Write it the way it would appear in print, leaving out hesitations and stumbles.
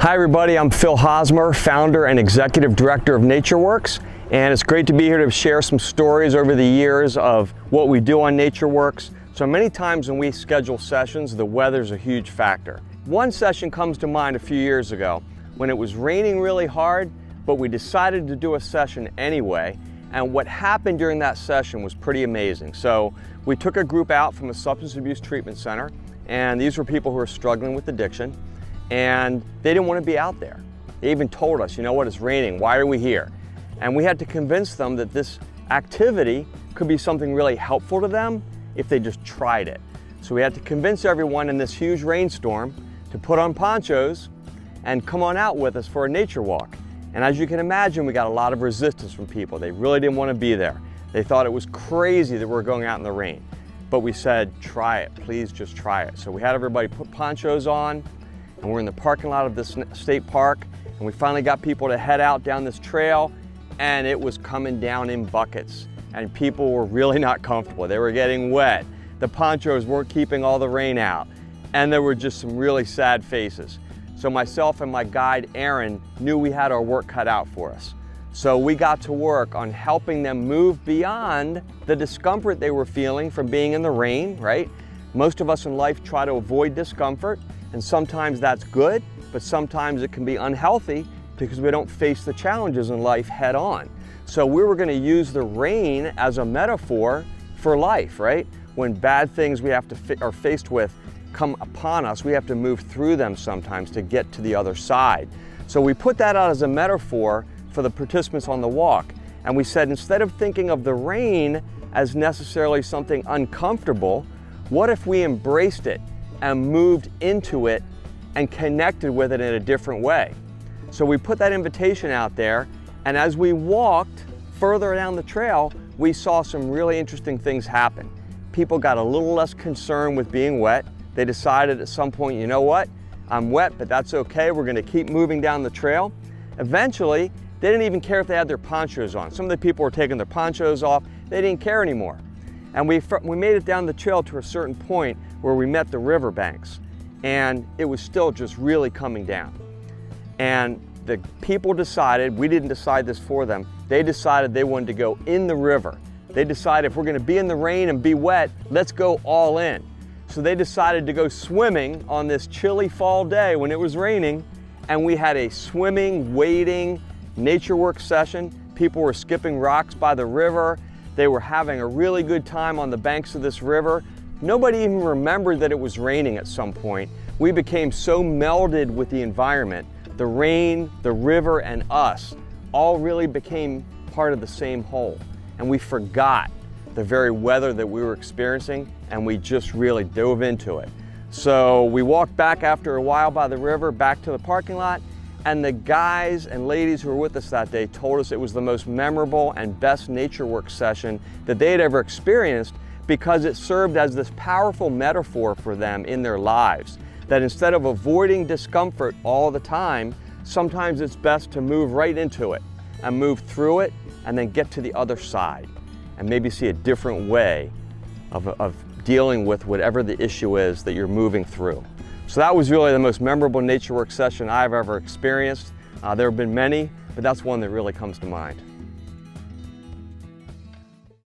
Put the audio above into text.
Hi everybody, I'm Phil Hosmer, founder and executive director of NatureWorks, and it's great to be here to share some stories over the years of what we do on NatureWorks. So many times when we schedule sessions, the weather's a huge factor. One session comes to mind a few years ago when it was raining really hard, but we decided to do a session anyway, and what happened during that session was pretty amazing. So we took a group out from a substance abuse treatment center, and these were people who were struggling with addiction. And they didn't want to be out there. They even told us, you know what, it's raining, why are we here? And we had to convince them that this activity could be something really helpful to them if they just tried it. So we had to convince everyone in this huge rainstorm to put on ponchos and come on out with us for a nature walk. And as you can imagine, we got a lot of resistance from people. They really didn't want to be there. They thought it was crazy that we were going out in the rain. But we said, try it, please just try it. So we had everybody put ponchos on, and we're in the parking lot of this state park, and we finally got people to head out down this trail, and it was coming down in buckets, and people were really not comfortable. They were getting wet. The ponchos weren't keeping all the rain out, and there were just some really sad faces. So myself and my guide, Aaron, knew we had our work cut out for us. So we got to work on helping them move beyond the discomfort they were feeling from being in the rain, right? Most of us in life try to avoid discomfort, and sometimes that's good, but sometimes it can be unhealthy because we don't face the challenges in life head on. So we were going to use the rain as a metaphor for life, right? When bad things we are faced with come upon us, we have to move through them sometimes to get to the other side. So we put that out as a metaphor for the participants on the walk. And we said, instead of thinking of the rain as necessarily something uncomfortable, what if we embraced it and moved into it and connected with it in a different way? So we put that invitation out there, and as we walked further down the trail, we saw some really interesting things happen. People got a little less concerned with being wet. They decided at some point, you know what, I'm wet, but that's okay, we're gonna keep moving down the trail. Eventually, they didn't even care if they had their ponchos on. Some of the people were taking their ponchos off, they didn't care anymore. And we made it down the trail to a certain point where we met the riverbanks, and it was still just really coming down. And the people decided, we didn't decide this for them, they decided they wanted to go in the river. They decided if we're gonna be in the rain and be wet, let's go all in. So they decided to go swimming on this chilly fall day when it was raining, and we had a swimming, wading, NatureWorks session. People were skipping rocks by the river. They were having a really good time on the banks of this river. Nobody even remembered that it was raining at some point. We became so melded with the environment. The rain, the river, and us all really became part of the same whole. And we forgot the very weather that we were experiencing, and we just really dove into it. So we walked back after a while by the river, back to the parking lot, and the guys and ladies who were with us that day told us it was the most memorable and best NatureWorks session that they had ever experienced, because it served as this powerful metaphor for them in their lives, that instead of avoiding discomfort all the time, sometimes it's best to move right into it and move through it and then get to the other side and maybe see a different way of dealing with whatever the issue is that you're moving through. So that was really the most memorable NatureWorks session I've ever experienced. There have been many, but that's one that really comes to mind.